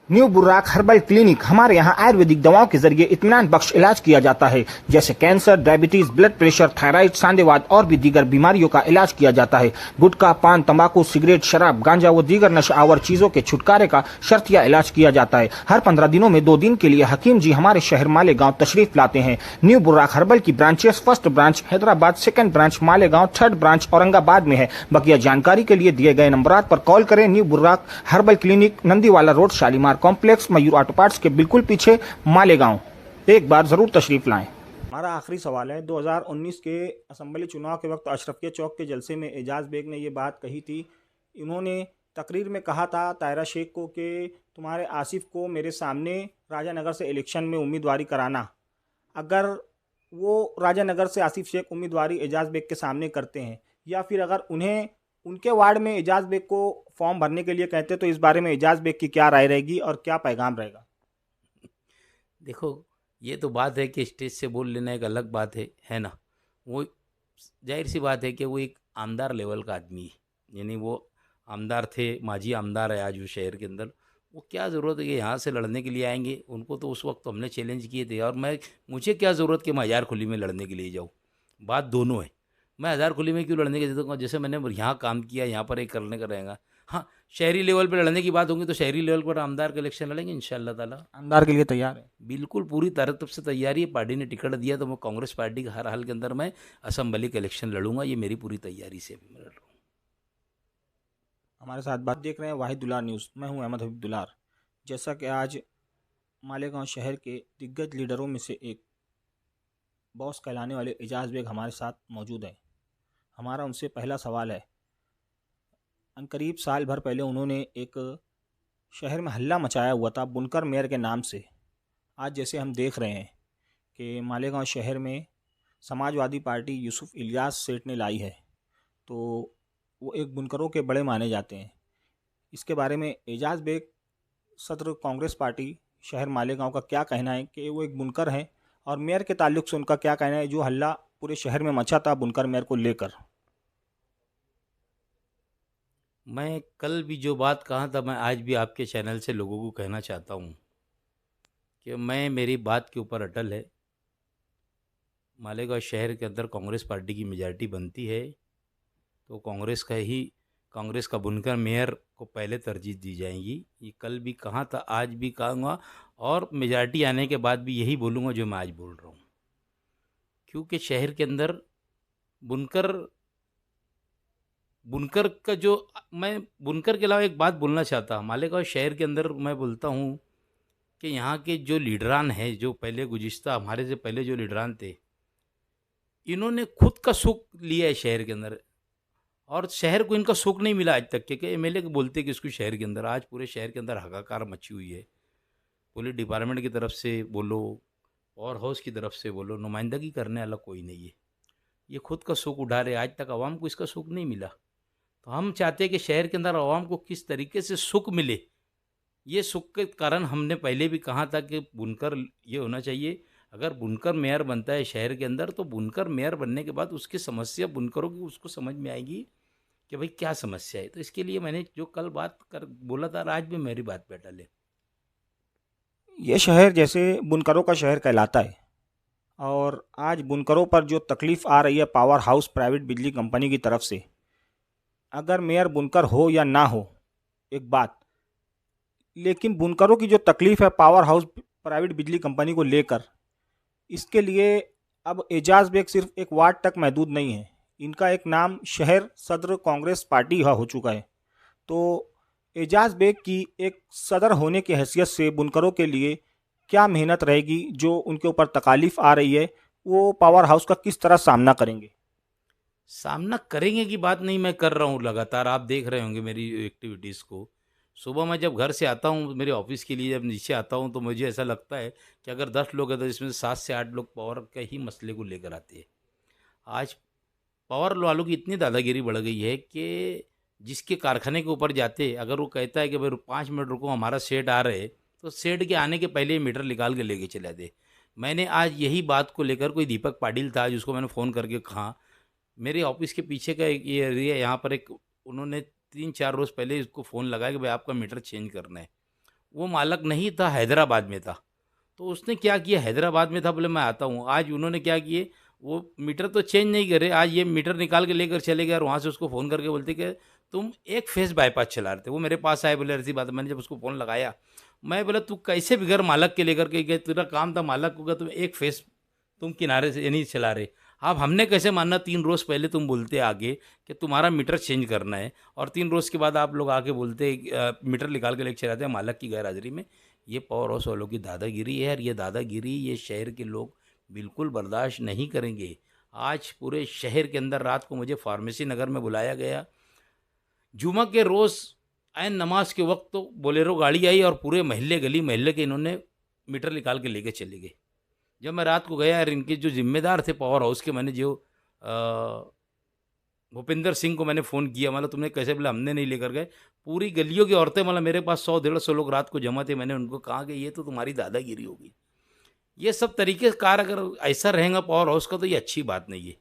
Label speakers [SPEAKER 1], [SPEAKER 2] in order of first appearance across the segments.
[SPEAKER 1] New Burraq herbal clinic. हमारे यहाँ आयुर्वेदिक दवाओं के जरिए इत्मीनान बख्श इलाज किया जाता है, जैसे cancer, diabetes, blood pressure, thyroid, सांधेवात और भी दीगर बीमारियों का इलाज किया जाता है। गुटखा, पान, तंबाकू, सिगरेट, शराब, गांजा व दीगर नशावर चीजों के छुटकारे का शर्तिया इलाज किया जाता है। हर 15 दिनों में 2 दिन के लिए हकीम जी हमारे शहर मालेगांव तशरीफ लाते हैं। न्यू बुर्राक हर्बल की branches first branch Hyderabad, second branch Malegaon, third branch Aurangabad में है। बकिया जानकारी के लिए दिए गए नंबरात पर कॉल करें। New Burraq herbal clinic, Nandiwala road, Shalimar complex, Mayur auto parts के बिल्कुल पीछे, मालेगांव। एक बार जरूर तशरीफ लाएं। हमारा आखिरी सवाल है, 2019 के असम्बली चुनाव के वक्त अशरफिया चौक के जलसे में एजाज बेग ने ये बात कही थी। इन्होंने तकरीर में कहा था तायरा शेख को कि तुम्हारे आसिफ को मेरे सामने राजानगर से इलेक्शन में उम्मीदवारी कराना। अगर वो राजानगर से आसिफ शेख उम्मीदवारी एजाज बेग के सामने करते हैं, या फिर अगर उन्हें उनके वार्ड में एजाज बेग को फॉर्म भरने के लिए कहते, तो इस बारे में एजाज बेग की क्या राय रहेगी और क्या पैगाम रहेगा?
[SPEAKER 2] देखो, ये तो बात है कि स्टेज से बोल लेना एक अलग बात है ना। वो जाहिर सी बात है कि वो एक आमदार लेवल का आदमी है, यानी वो आमदार थे, माजी आमदार है आज वो शहर के अंदर। वो क्या ज़रूरत है कि यहाँ से लड़ने के लिए आएंगे? उनको तो उस वक्त तो हमने चैलेंज किए थे, और मुझे क्या ज़रूरत कि मैं हज़ार खुली में लड़ने के लिए जाऊँ? बात दोनों है। मैं हज़ार खुली में क्यों लड़ने के लिए दूँगा? जैसे मैंने यहाँ काम किया, यहाँ पर एक करने का रहेगा। हाँ, शहरी लेवल पर लड़ने की बात होगी तो शहरी लेवल पर आमदार का इलेक्शन लड़ेंगे इंशाल्लाह ताला।
[SPEAKER 1] आमदार के लिए तैयार है?
[SPEAKER 2] बिल्कुल पूरी तरफ से तैयारी है। पार्टी ने टिकट दिया तो मैं कांग्रेस पार्टी का हर हाल के अंदर मैं असम्बली का इलेक्शन लड़ूंगा। ये मेरी पूरी तैयारी से अभी मैं लड़ रहा हूँ।
[SPEAKER 1] हमारे साथ बात देख रहे हैं वाहिद दुलार न्यूज़। मैं हूं अहमद हबीब दुलार। जैसा कि आज मालेगांव शहर के दिग्गज लीडरों में से एक बॉस कहलाने वाले एजाज बेग हमारे साथ मौजूद हैं। हमारा उनसे पहला सवाल है, अनकरीब साल भर पहले उन्होंने एक शहर में हल्ला मचाया हुआ था बुनकर मेयर के नाम से। आज जैसे हम देख रहे हैं कि मालेगांव शहर में समाजवादी पार्टी यूसुफ इलियास सेठ ने लाई है, तो वो एक बुनकरों के बड़े माने जाते हैं। इसके बारे में एजाज बेग, सदर कांग्रेस पार्टी शहर मालेगांव, का क्या कहना है कि वो एक बुनकर हैं, और मेयर के ताल्लुक से उनका क्या कहना है जो हल्ला पूरे शहर में मचा था बुनकर मेयर को लेकर?
[SPEAKER 2] मैं कल भी जो बात कहा था, मैं आज भी आपके चैनल से लोगों को कहना चाहता हूँ कि मेरी बात के ऊपर अटल है। मालेगांव शहर के अंदर कांग्रेस पार्टी की मेजॉरिटी बनती है तो कांग्रेस का बुनकर मेयर को पहले तरजीह दी जाएगी। ये कल भी कहा था, आज भी कहूँगा, और मेजॉरिटी आने के बाद भी यही बोलूँगा जो मैं आज बोल रहा हूँ। क्योंकि शहर के अंदर बुनकर बुनकर का जो मैं बुनकर के अलावा एक बात बोलना चाहता हूँ। मालेगांव शहर के अंदर मैं बोलता हूँ कि यहाँ के जो लीडरान हैं, जो पहले गुज़िश्ता हमारे से पहले जो लीडरान थे, इन्होंने खुद का सुख लिया है शहर के अंदर, और शहर को इनका सुख नहीं मिला आज तक के। एमएलए के बोलते कि इसको शहर के अंदर, आज पूरे शहर के अंदर हाहाकार मची हुई है। पुलिस डिपार्टमेंट की तरफ से बोलो, और हाउस की तरफ से बोलो, नुमाइंदगी करने वाला कोई नहीं है। ये खुद का सुख उठा रहे, आज तक आवाम को इसका सुख नहीं मिला। तो हम चाहते हैं कि शहर के अंदर आवाम को किस तरीके से सुख मिले। ये सुख के कारण हमने पहले भी कहा था कि बुनकर ये होना चाहिए। अगर बुनकर मेयर बनता है शहर के अंदर, तो बुनकर मेयर बनने के बाद उसकी समस्या बुनकरों की उसको समझ में आएगी कि भाई क्या समस्या है। तो इसके लिए मैंने जो कल बात कर बोला था, आज भी मेरी बात पे अटल है।
[SPEAKER 1] ये शहर जैसे बुनकरों का शहर कहलाता है, और आज बुनकरों पर जो तकलीफ़ आ रही है पावर हाउस प्राइवेट बिजली कंपनी की तरफ से, अगर मेयर बुनकर हो या ना हो एक बात, लेकिन बुनकरों की जो तकलीफ़ है पावर हाउस प्राइवेट बिजली कंपनी को लेकर, इसके लिए अब एजाज बेग सिर्फ एक वार्ड तक महदूद नहीं है। इनका एक नाम शहर सदर कांग्रेस पार्टी हो चुका है। तो एजाज बेग की एक सदर होने की हैसियत से बुनकरों के लिए क्या मेहनत रहेगी, जो उनके ऊपर तकालीफ आ रही है वो पावर हाउस का किस तरह सामना करेंगे?
[SPEAKER 2] सामना करेंगे की बात नहीं, मैं कर रहा हूँ लगातार। आप देख रहे होंगे मेरी एक्टिविटीज़ को। सुबह मैं जब घर से आता हूँ मेरे ऑफिस के लिए, जब नीचे आता हूँ, तो मुझे ऐसा लगता है कि अगर 10 लोग हैं तो इसमें से 7 से 8 लोग पावर के ही मसले को लेकर आते हैं। आज पावर वालों की इतनी दादागिरी बढ़ गई है कि जिसके कारखाने के ऊपर जाते, अगर वो कहता है कि भाई 5 मिनट रुको हमारा सेठ आ रहे, तो सेठ के आने के पहले ही मीटर निकाल के लेके चले आते। मैंने आज यही बात को लेकर, कोई दीपक पाटिल था जिसको मैंने फ़ोन करके कहा, मेरे ऑफिस के पीछे का एक ये एरिया, यहाँ पर एक उन्होंने 3-4 रोज़ पहले इसको फ़ोन लगाया कि भाई आपका मीटर चेंज करना है। वो मालक नहीं था, हैदराबाद में था। तो उसने क्या किया, हैदराबाद में था, बोले मैं आता हूँ। आज उन्होंने क्या किए, वो मीटर तो चेंज नहीं करे, आज ये मीटर निकाल के लेकर चले गए और वहाँ से उसको फ़ोन करके बोलते कि तुम एक फेस बाईपास चला रहे थे। वो मेरे पास आए, बोले ऐसी बात है। मैंने जब उसको फ़ोन लगाया, मैं बोला तू कैसे बिगैर मालक के लेकर के गए, तेरा काम था मालक होगा, तुम एक फेस तुम किनारे से नहीं चला रहे। अब हमने कैसे मानना, 3 रोज़ पहले तुम बोलते आगे कि तुम्हारा मीटर चेंज करना है और 3 रोज़ के बाद आप लोग आके बोलते मीटर निकाल के लेके चले जाते हैं मालक की गैर हाज़िरी में। ये पावर हाउस वालों की दादागिरी है और ये दादागिरी ये शहर के लोग बिल्कुल बर्दाश्त नहीं करेंगे। आज पूरे शहर के अंदर रात को मुझे फार्मेसी नगर में बुलाया गया। जुमा के रोज़ ऐन नमाज के वक्त तो बोलेरो गाड़ी आई और पूरे मोहल्ले गली मोहल्ले के इन्होंने मीटर निकाल के लेके चले गए। जब मैं रात को गया और इनके जो ज़िम्मेदार थे पावर हाउस के, मैंने जो भूपेंद्र सिंह को मैंने फ़ोन किया, मतलब तुमने कैसे, बोला हमने नहीं लेकर गए। पूरी गलियों की औरतें, मतलब मेरे पास 100-150 लोग रात को जमा थे। मैंने उनको कहा कि ये तो तुम्हारी दादागिरी होगी। ये सब तरीके कार अगर ऐसा रहेगा पावर हाउस का तो ये अच्छी बात नहीं है।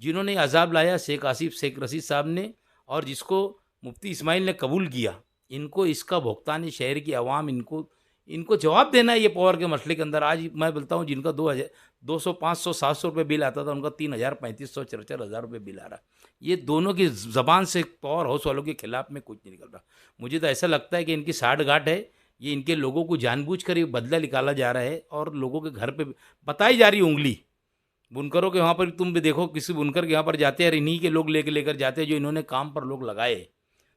[SPEAKER 2] जिन्होंने अजाब लाया शेख आसिफ शेख रशीद साहब ने और जिसको मुफ्ती इस्माइल ने कबूल किया, इनको इसका भुगतान ये शहर की आवाम इनको इनको जवाब देना है ये पावर के मसले के अंदर। आज मैं बोलता हूँ जिनका 200 500 700 रुपये बिल आता था, उनका 3000 3500 4-4 रुपये बिल आ रहा। ये दोनों की ज़बान से पावर हाउस वालों के खिलाफ में कुछ नहीं निकल रहा। मुझे तो ऐसा लगता है कि इनकी साठ गांठ है, ये इनके लोगों को जानबूझकर ये बदला निकाला जा रहा है और लोगों के घर पे बताई जा रही उंगली। बुनकरों के वहाँ पर तुम भी देखो, किसी बुनकर के यहाँ पर जाते हैं, इन्हीं के लोग लेकर जाते हैं जो इन्होंने काम पर लोग लगाए।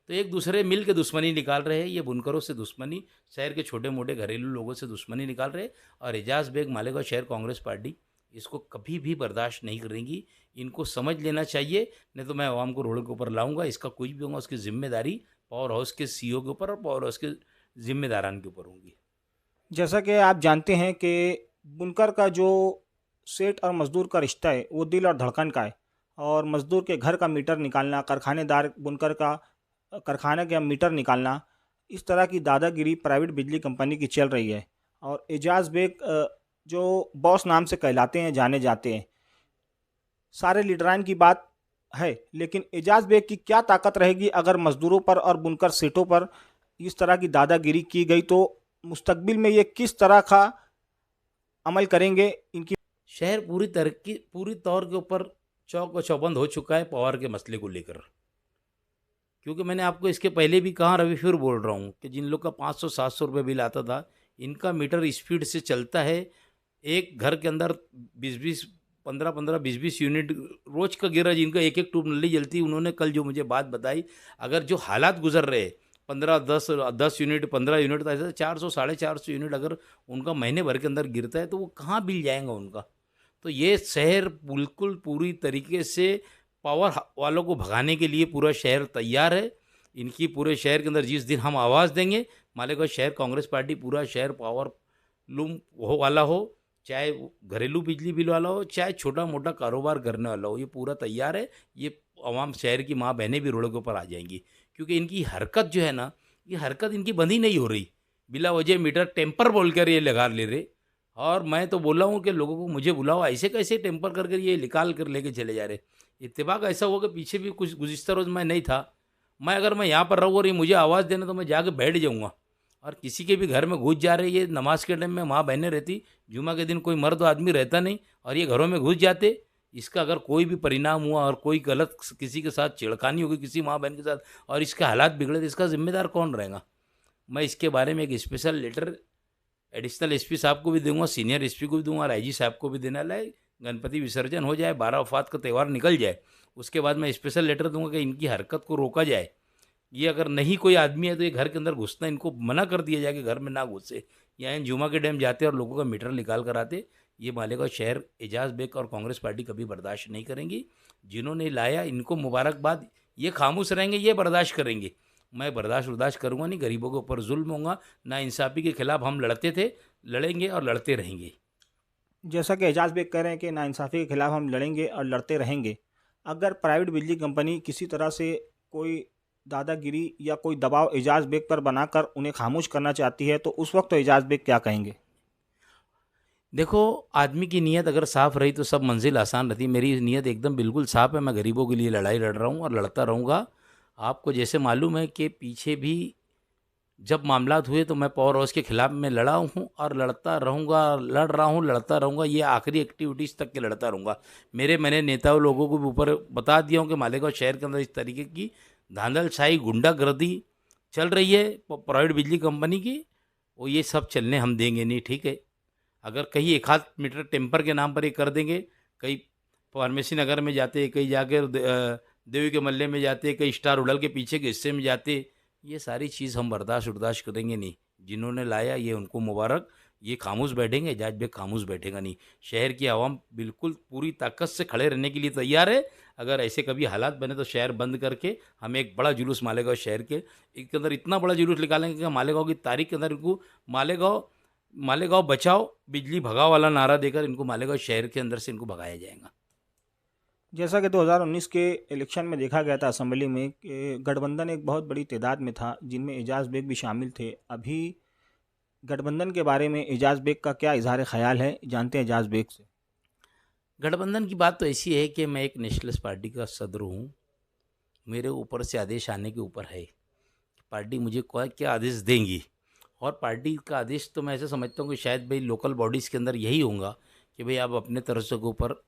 [SPEAKER 2] तो एक दूसरे मिल के दुश्मनी निकाल रहे हैं। ये बुनकरों से दुश्मनी, शहर के छोटे मोटे घरेलू लोगों से दुश्मनी निकाल रहे हैं और एजाज बेग मालेगांव शहर कांग्रेस पार्टी इसको कभी भी बर्दाश्त नहीं करेंगी। इनको समझ लेना चाहिए, नहीं तो मैं आवाम को रोड के ऊपर लाऊंगा। इसका कुछ भी होगा उसकी जिम्मेदारी पावर हाउस के सीईओ के ऊपर और पावर हाउस के जिम्मेदारान के ऊपर होंगी।
[SPEAKER 1] जैसा कि आप जानते हैं कि बुनकर का जो सेठ और मजदूर का रिश्ता है वो दिल और धड़कन का है, और मजदूर के घर का मीटर निकालना, कारखानेदार बुनकर का कारखाने का मीटर निकालना, इस तरह की दादागिरी प्राइवेट बिजली कंपनी की चल रही है। और एजाज बेग जो बॉस नाम से कहलाते हैं, जाने जाते हैं, सारे लीडरान की बात है, लेकिन एजाज बेग की क्या ताकत रहेगी अगर मजदूरों पर और बुनकर सेठों पर इस तरह की दादागिरी की गई तो मुस्तकबिल में ये किस तरह का अमल करेंगे इनकी।
[SPEAKER 2] शहर पूरी तौर के ऊपर चौक व चौबंद हो चुका है पावर के मसले को लेकर। क्योंकि मैंने आपको इसके पहले भी कहा, रवि फिर बोल रहा हूँ कि जिन लोग का 500-700 रुपये बिल आता था, इनका मीटर स्पीड से चलता है। एक घर के अंदर 20-20 15-15 20-20 यूनिट रोज का गिरा, जिनका एक एक ट्यूब नली जलती। उन्होंने कल जो मुझे बात बताई, अगर जो हालात गुजर रहे 10 यूनिट 15 यूनिट, तो ऐसा 400-450 यूनिट अगर उनका महीने भर के अंदर गिरता है तो वो कहाँ बिल जाएगा उनका। तो ये शहर बिल्कुल पूरी तरीके से पावर वालों को भगाने के लिए पूरा शहर तैयार है। इनकी पूरे शहर के अंदर जिस दिन हम आवाज़ देंगे, मालेगांव शहर कांग्रेस पार्टी पूरा शहर पावर लूम हो वाला हो, चाहे घरेलू बिजली बिल वाला हो, चाहे छोटा मोटा कारोबार करने वाला हो, ये पूरा तैयार है। ये आवाम शहर की माँ बहनें भी रोड के ऊपर आ जाएंगी, क्योंकि इनकी हरकत जो है ना, ये हरकत इनकी बंद ही नहीं हो रही। बिला वजह मीटर टेम्पर बोलकर ये लगा ले रहे। और मैं तो बोला हूँ कि लोगों को मुझे बुलाओ, ऐसे कैसे टेम्पर करके ये निकाल कर लेके चले जा रहे। इत्तेफाक ऐसा हुआ कि पीछे भी कुछ गुज़िश्ता रोज़ मैं नहीं था। अगर मैं यहाँ पर रहूँ और ये मुझे आवाज़ देना तो मैं जाके बैठ जाऊँगा। और किसी के भी घर में घुस जा रहे, ये नमाज के टाइम में माँ बहनें रहती, जुमा के दिन कोई मर्द आदमी रहता नहीं, और ये घरों में घुस जाते। इसका अगर कोई भी परिणाम हुआ और कोई गलत किसी के साथ छेड़खानी होगी किसी माँ बहन के साथ और इसके हालात बिगड़े, तो इसका जिम्मेदार कौन रहेगा। मैं इसके बारे में एक स्पेशल लेटर एडिशनल एसपी साहब को भी दूंगा, सीनियर एसपी को भी दूंगा और आईजी साहब को भी देना लाए। गणपति विसर्जन हो जाए, 12 वफात का त्यौहार निकल जाए, उसके बाद मैं स्पेशल लेटर दूंगा कि इनकी हरकत को रोका जाए। ये अगर नहीं कोई आदमी है तो ये घर के अंदर घुसना, इनको मना कर दिया जाए कि घर में ना घुसे, या इन जुमा के टाइम जाते और लोगों का मीटर निकाल कर आते। ये मालेगांव शहर एजाज बेग और कांग्रेस पार्टी कभी बर्दाश्त नहीं करेंगी। जिन्होंने लाया इनको मुबारकबाद, ये खामोश रहेंगे, ये बर्दाश्त करेंगे। मैं बर्दाश्त करूँगा नहीं। गरीबों के ऊपर जुल्म होगा, ना इंसाफ़ी के खिलाफ हम लड़ते थे, लड़ेंगे और लड़ते रहेंगे।
[SPEAKER 1] जैसा कि एजाज बेग कह रहे हैं कि नाइंसाफ़ी के खिलाफ हम लड़ेंगे और लड़ते रहेंगे। अगर प्राइवेट बिजली कंपनी किसी तरह से कोई दादागिरी या कोई दबाव एजाज बेग पर बनाकर उन्हें खामोश करना चाहती है तो उस वक्त तो एजाज बेग क्या कहेंगे।
[SPEAKER 2] देखो, आदमी की नीयत अगर साफ़ रही तो सब मंजिल आसान रहती। मेरी नीयत एकदम बिल्कुल साफ़ है। मैं गरीबों के लिए लड़ाई लड़ रहा हूँ और लड़ता रहूँगा। आपको जैसे मालूम है कि पीछे भी जब मामलात हुए तो मैं पावर हाउस के खिलाफ मैं लड़ा हूँ और लड़ता रहूँगा, लड़ रहा हूँ, लड़ता रहूँगा, ये आखिरी एक्टिविटीज़ तक के लड़ता रहूँगा। मैंने नेताओं लोगों को भी ऊपर बता दिया हूँ कि मालेगांव शहर के अंदर इस तरीके की धांधलशाही, गुंडागर्दी चल रही है प्राइवेट बिजली कंपनी की, वो ये सब चलने हम देंगे नहीं, ठीक है। अगर कहीं एक आध मीटर टेम्पर के नाम पर ये कर देंगे, कहीं फार्मेसी नगर में जाते, कहीं जाकर देवी के मल्ले में जाते, कहीं स्टार होटल के पीछे के हिस्से में जाते, ये सारी चीज़ हम बर्दाश्त करेंगे नहीं। जिन्होंने लाया ये उनको मुबारक, ये खामोश बैठेंगे, एजाज बेग खामोश बैठेगा नहीं। शहर की आवाम बिल्कुल पूरी ताकत से खड़े रहने के लिए तैयार है। अगर ऐसे कभी हालात बने तो शहर बंद करके हम एक बड़ा जुलूस मालेगांव शहर के अंदर इतना बड़ा जुलूस निकालेंगे कि मालेगांव की तारीख के अंदर इनको मालेगांव मालेगांव बचाओ बिजली भगाओ वाला नारा देकर इनको मालेगांव शहर के अंदर से इनको भगाया जाएगा।
[SPEAKER 1] जैसा कि 2019 के इलेक्शन में देखा गया था असेंबली में कि गठबंधन एक बहुत बड़ी तादाद में था, जिनमें एजाज बेग भी शामिल थे। अभी गठबंधन के बारे में एजाज बेग का क्या इजहार ख्याल है, जानते हैं एजाज बेग से।
[SPEAKER 2] गठबंधन की बात तो ऐसी है कि मैं एक नेशनलिस्ट पार्टी का सदर हूँ। मेरे ऊपर से आदेश आने के ऊपर है कि पार्टी मुझे क्या आदेश देंगी, और पार्टी का आदेश तो मैं ऐसे समझता हूँ कि शायद भाई लोकल बॉडीज़ के अंदर यही होगा कि भाई आप अपने तरफ से के ऊपर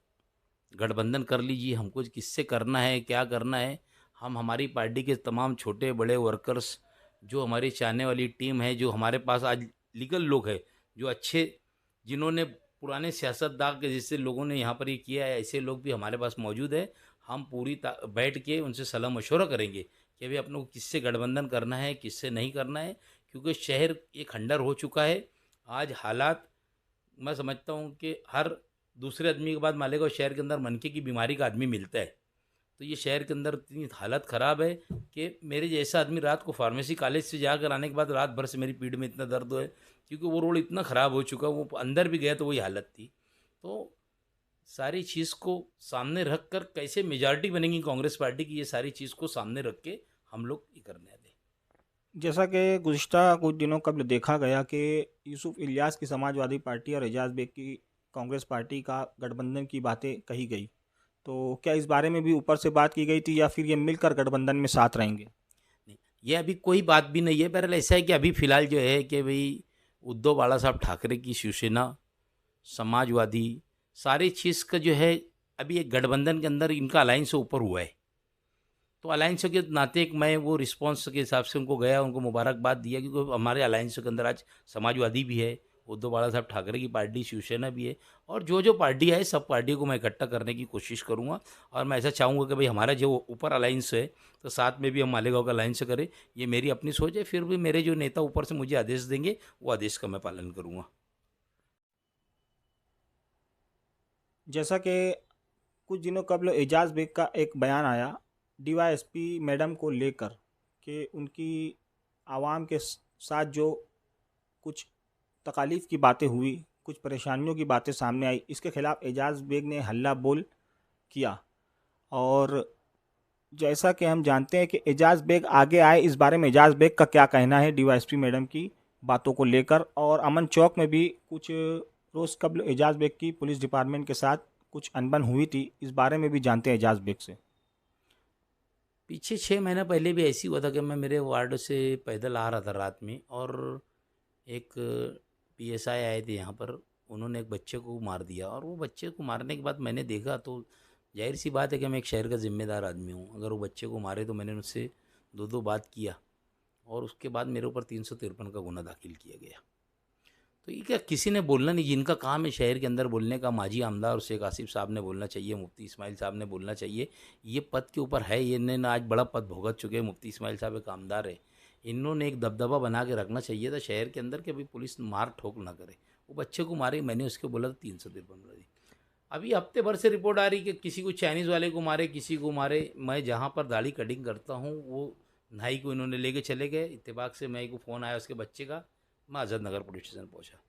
[SPEAKER 2] गठबंधन कर लीजिए, हमको किससे करना है, क्या करना है। हम हमारी पार्टी के तमाम छोटे बड़े वर्कर्स, जो हमारी चाहने वाली टीम है, जो हमारे पास आज लीगल लोग हैं, जो अच्छे, जिन्होंने पुराने सियासतदान के जैसे लोगों ने यहाँ पर ये किया है, ऐसे लोग भी हमारे पास मौजूद है। हम पूरी बैठ के उनसे सलाह मशवरा करेंगे कि भाई अपने को किससे गठबंधन करना है, किससे नहीं करना है, क्योंकि शहर एक खंडर हो चुका है। आज हालात मैं समझता हूँ कि हर दूसरे आदमी के बाद मालेगांव शहर के अंदर मनके की बीमारी का आदमी मिलता है। तो ये शहर के अंदर इतनी हालत ख़राब है कि मेरे जैसा आदमी रात को फार्मेसी कॉलेज से जाकर आने के बाद रात भर से मेरी पीठ में इतना दर्द है, क्योंकि वो रोड इतना ख़राब हो चुका, वो अंदर भी गया तो वही हालत थी। तो सारी चीज़ को सामने रख कर कैसे मेजॉरिटी बनेगी कांग्रेस पार्टी की, ये सारी चीज़ को सामने रख के हम लोग ये करने दें।
[SPEAKER 1] जैसा कि गुज़िश्ता कुछ दिनों कबल देखा गया कि यूसुफ इलियास की समाजवादी पार्टी और एजाज बेग की कांग्रेस पार्टी का गठबंधन की बातें कही गई, तो क्या इस बारे में भी ऊपर से बात की गई थी या फिर ये मिलकर गठबंधन में साथ रहेंगे?
[SPEAKER 2] नहीं, ये अभी कोई बात भी नहीं है। बहरहाल ऐसा है कि अभी फ़िलहाल जो है कि भाई उद्धव बाला साहब ठाकरे की शिवसेना, समाजवादी, सारी चीज़ का जो है अभी एक गठबंधन के अंदर इनका अलायंस से ऊपर हुआ है। तो अलायंस के नाते एक मैं वो रिस्पॉन्स के हिसाब से उनको गया, उनको मुबारकबाद दिया, क्योंकि हमारे अलायंस के अंदर आज समाजवादी भी है, उद्धव बाला साहब ठाकरे की पार्टी, शिवसेना भी है, और जो पार्टियाँ है सब पार्टियों को मैं इकट्ठा करने की कोशिश करूँगा। और मैं ऐसा चाहूँगा कि भाई हमारा जो ऊपर अलायंस है तो साथ में भी हम मालेगांव का अलायंस करें। ये मेरी अपनी सोच है, फिर भी मेरे जो नेता ऊपर से मुझे आदेश देंगे वो आदेश का मैं पालन करूँगा।
[SPEAKER 1] जैसा कि कुछ दिनों कबल एजाज बेग का एक बयान आया डीवाईएसपी मैडम को लेकर कि उनकी आवाम के साथ जो कुछ तकालीफ की बातें हुई, कुछ परेशानियों की बातें सामने आई, इसके खिलाफ एजाज बेग ने हल्ला बोल किया। और जैसा कि हम जानते हैं कि एजाज बेग आगे आए, इस बारे में एजाज बेग का क्या कहना है डीवाईएसपी मैडम की बातों को लेकर। और अमन चौक में भी कुछ रोज़ कबल एजाज बेग की पुलिस डिपार्टमेंट के साथ कुछ अनबन हुई थी, इस बारे में भी जानते हैं एजाज बेग से।
[SPEAKER 2] पीछे 6 महीना पहले भी ऐसी हुआ था कि मैं मेरे वार्ड से पैदल आ रहा था रात में, और एक पीएसआई आए थे यहाँ पर, उन्होंने एक बच्चे को मार दिया। और वो बच्चे को मारने के बाद मैंने देखा तो जाहिर सी बात है कि मैं एक शहर का जिम्मेदार आदमी हूँ, अगर वो बच्चे को मारे तो मैंने उनसे दो बात किया, और उसके बाद मेरे ऊपर 353 का गुना दाखिल किया गया। तो ये क्या किसी ने बोलना नहीं, जिनका काम है शहर के अंदर बोलने का, माजी आमदार शेख आसिफ साहब ने बोलना चाहिए, मुफ्ती इस्माइल साहब ने बोलना चाहिए। ये पद के ऊपर है, ये ने आज बड़ा पद भुगत चुके हैं, मुफ्ती इस्माइल साहब एक आमदार है, इन्होंने एक दबदबा बना के रखना चाहिए था शहर के अंदर कि अभी पुलिस मार ठोक ना करे। वो बच्चे को मारे, मैंने उसको बोला था 353 दी। अभी हफ्ते भर से रिपोर्ट आ रही कि किसी को चाइनीज़ वाले को मारे, किसी को मारे। मैं जहाँ पर दाढ़ी कटिंग करता हूँ वो नाई को इन्होंने लेके चले गए। इत्तेफाक से मैं को फ़ोन आया उसके बच्चे का, मैं आज़ाद नगर पुलिस स्टेशन पहुँचा।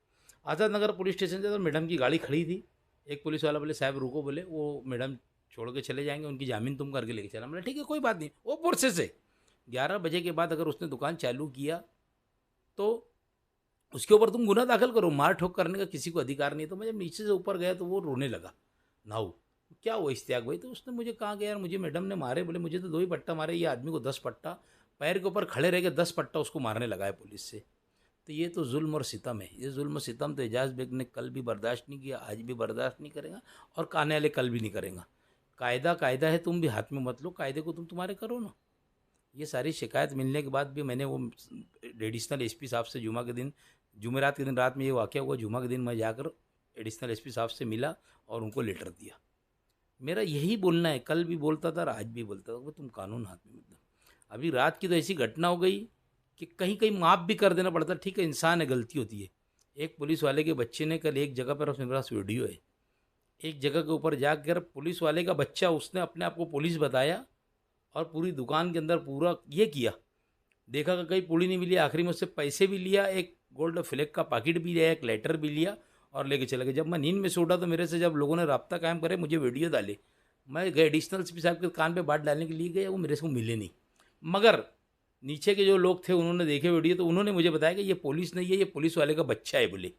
[SPEAKER 2] आज़ाद नगर पुलिस स्टेशन से तो मैडम की गाड़ी खड़ी थी, एक पुलिस वाला बोले साहब रुको, बोले वो मैडम छोड़ के चले जाएंगे, उनकी ज़मीन तुम करके लेके चला। मैंने ठीक है कोई बात नहीं। वो पुरसे से 11 बजे के बाद अगर उसने दुकान चालू किया तो उसके ऊपर तुम गुना दाखिल करो, मार ठोक करने का किसी को अधिकार नहीं। तो मैं जब नीचे से ऊपर गया तो वो रोने लगा, नाऊ क्या हुआ इश्तियाक भाई? तो उसने मुझे कहा कि यार मुझे मैडम ने मारे, बोले मुझे तो 2 ही पट्टा मारे, ये आदमी को 10 पट्टा पैर के ऊपर खड़े रह के 10 पट्टा उसको मारने लगा है पुलिस से। तो ये तो जुल्म और सितम है। ये जुल्म और सितम तो एजाज बेग ने कल भी बर्दाश्त नहीं किया, आज भी बर्दाश्त नहीं करेगा और आने वाले कल भी नहीं करेगा। कायदा है, तुम भी हाथ में मत लो, कायदे को तुम तुम्हारे करो ना। ये सारी शिकायत मिलने के बाद भी मैंने वो एडिशनल एसपी साहब से जुमेरात के दिन रात में ये वाक़या हुआ, जुमा के दिन मैं जाकर एडिशनल एसपी साहब से मिला और उनको लेटर दिया। मेरा यही बोलना है, कल भी बोलता था और आज भी बोलता था, तुम कानून हाथ में मत लो। अभी रात की तो ऐसी घटना हो गई कि कहीं कहीं माफ़ भी कर देना पड़ता। ठीक है, इंसान है, गलती होती है। एक पुलिस वाले के बच्चे ने कल एक जगह पर, मेरे पास वीडियो है, एक जगह के ऊपर जाकर पुलिस वाले का बच्चा, उसने अपने आप को पुलिस बताया और पूरी दुकान के अंदर पूरा ये किया, देखा कि कहीं पुली नहीं मिली, आखिरी में उससे पैसे भी लिया, एक गोल्ड फ्लैग का पैकेट भी लिया, एक लेटर भी लिया और लेके चला गया। जब मैं नींद में सो उठा तो मेरे से जब लोगों ने रब्ता कायम करे, मुझे वीडियो डाले, मैं गए एडिशनल एसपी साहब के कान पे बात डालने के लिए गया, वो मेरे से मिले नहीं। मगर नीचे के जो लोग थे उन्होंने देखे वीडियो तो उन्होंने मुझे बताया कि ये पुलिस नहीं है, ये पुलिस वाले का बच्चा है। बोले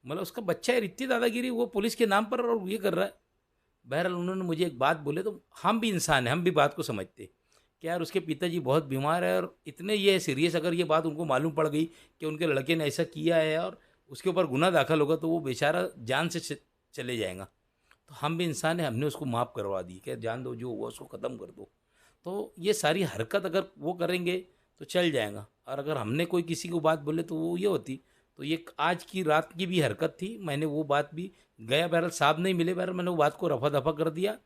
[SPEAKER 2] मतलब उसका बच्चा है, इतनी दादागिरी वो पुलिस के नाम पर और ये कर रहा है। बहरहाल उन्होंने मुझे एक बात बोले, तो हम भी इंसान हैं, हम भी बात को समझते कि यार उसके पिताजी बहुत बीमार है और इतने ये सीरियस, अगर ये बात उनको मालूम पड़ गई कि उनके लड़के ने ऐसा किया है और उसके ऊपर गुनाह दाखिल होगा तो वो बेचारा जान से चले जाएगा। तो हम भी इंसान हैं, हमने उसको माफ़ करवा दी कि जान दो, जो हुआ उसको ख़त्म कर दो। तो ये सारी हरकत अगर वो करेंगे तो चल जाएगा, और अगर हमने कोई किसी को बात बोले तो वो ये होती। तो ये आज की रात की भी हरकत थी, मैंने वो बात भी गया, बहरहाल साहब नहीं मिले, बहरहाल मैंने वो बात को रफा दफा कर दिया,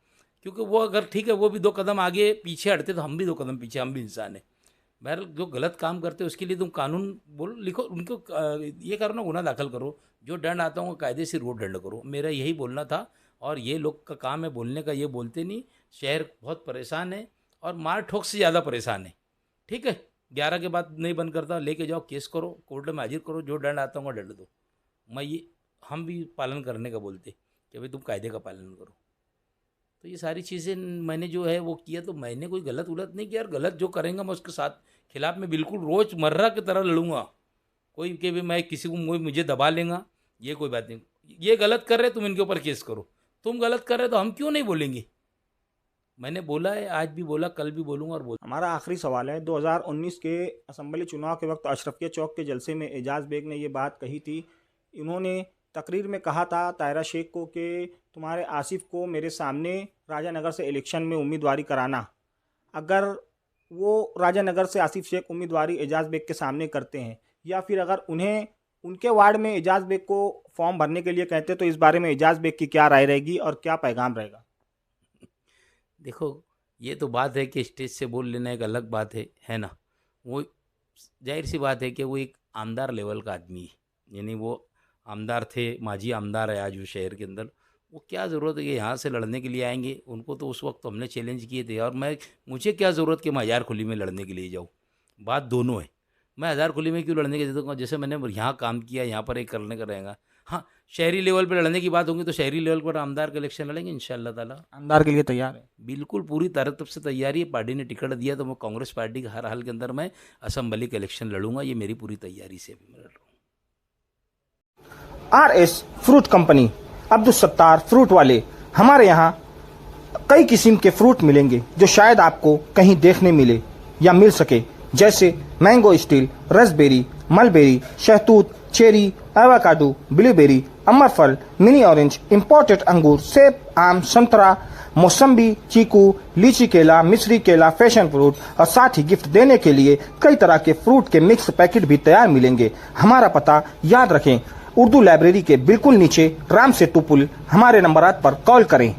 [SPEAKER 2] क्योंकि वो अगर ठीक है वो भी 2 कदम आगे पीछे हटते तो हम भी 2 कदम पीछे, हम भी इंसान हैं। बहरहाल जो गलत काम करते उसके लिए तुम कानून बोलो, लिखो, उनको ये करो ना, गुनाह दाखिल करो, जो दंड आता होगा कायदे से वो दंड करो। मेरा यही बोलना था। और ये लोग का काम है बोलने का, ये बोलते नहीं। शहर बहुत परेशान है और मार ठोक से ज़्यादा परेशान है। ठीक है, 11 के बाद नहीं बंद करता, लेके जाओ, केस करो, कोर्ट में हाजिर करो, जो दंड आता होगा दंड दो। मैं ये हम भी पालन करने का बोलते कि भाई तुम कायदे का पालन करो। तो ये सारी चीज़ें मैंने जो है वो किया, तो मैंने कोई गलत उलत नहीं किया। और गलत जो करेंगे मैं उसके साथ खिलाफ में बिल्कुल रोज़मर्रा की तरह लड़ूंगा। कोई कि भी मैं किसी को मुझे दबा लेगा, ये कोई बात नहीं। ये गलत कर रहे तुम इनके ऊपर केस करो, तुम गलत कर रहे तो हम क्यों नहीं बोलेंगे। मैंने बोला है, आज भी बोला, कल भी बोलूँगा और बोल।
[SPEAKER 1] हमारा आखिरी सवाल है, 2019 के असेंबली चुनाव के वक्त अशरफिया चौक के जलसे में एजाज बेग ने ये बात कही थी। इन्होंने तकरीर में कहा था तायरा शेख को कि तुम्हारे आसिफ को मेरे सामने राजानगर से इलेक्शन में उम्मीदवारी कराना। अगर वो राजानगर से आसिफ शेख उम्मीदवारी एजाज बेग के सामने करते हैं, या फिर अगर उन्हें उनके वार्ड में एजाज बेग को फॉर्म भरने के लिए कहते, तो इस बारे में एजाज बेग की क्या राय रहेगी और क्या पैगाम रहेगा?
[SPEAKER 2] देखो, ये तो बात है कि स्टेज से बोल लेना एक अलग बात है ना। वो जाहिर सी बात है कि वो एक आमदार लेवल का आदमी है, यानी वो आमदार थे, माजी आमदार है आज वो शहर के अंदर। वो क्या ज़रूरत है कि यहाँ से लड़ने के लिए आएंगे? उनको तो उस वक्त हमने चैलेंज किए थे, और मुझे क्या ज़रूरत कि मैं हज़ारखुली में लड़ने के लिए जाऊँ। बात दोनों है। मैं हज़ारखुली में क्यों लड़ने के लिए दूँगा? जैसे मैंने यहाँ काम किया, यहाँ पर एक करने का रहेगा। हाँ, शहरी लेवल पर लड़ने की बात होगी तो शहरी लेवल पर आमदार का इलेक्शन लड़ेंगे इंशाअल्लाह ताला।
[SPEAKER 1] आमदार के लिए तैयार है?
[SPEAKER 2] बिल्कुल पूरी तरफ से तैयारी है। पार्टी ने टिकट दिया तो मैं कांग्रेस पार्टी के हर हाल के अंदर मैं असेंबली का इलेक्शन लड़ूंगा। ये मेरी पूरी तैयारी से अभी मैं लड़ रहा हूँ।
[SPEAKER 1] RS fruit company, Abdul Sattar fruit वाले। हमारे यहाँ कई किस्म के फ्रूट मिलेंगे जो शायद आपको कहीं देखने मिले या मिल सके, जैसे मैंगो स्टील, रसबेरी, मलबेरी, शहतूत, चेरी, एवोकाडो, ब्लूबेरी, अमरफल, मिनी ऑरेंज, इंपोर्टेड अंगूर, सेब, आम, संतरा, मौसम्बी, चीकू, लीची केला, मिस्री केला, फैशन फ्रूट, और साथ ही गिफ्ट देने के लिए कई तरह के फ्रूट के मिक्स पैकेट भी तैयार मिलेंगे। हमारा पता याद रखें, उर्दू लाइब्रेरी के बिल्कुल नीचे राम सेतु पुल। हमारे नंबरात पर कॉल करें।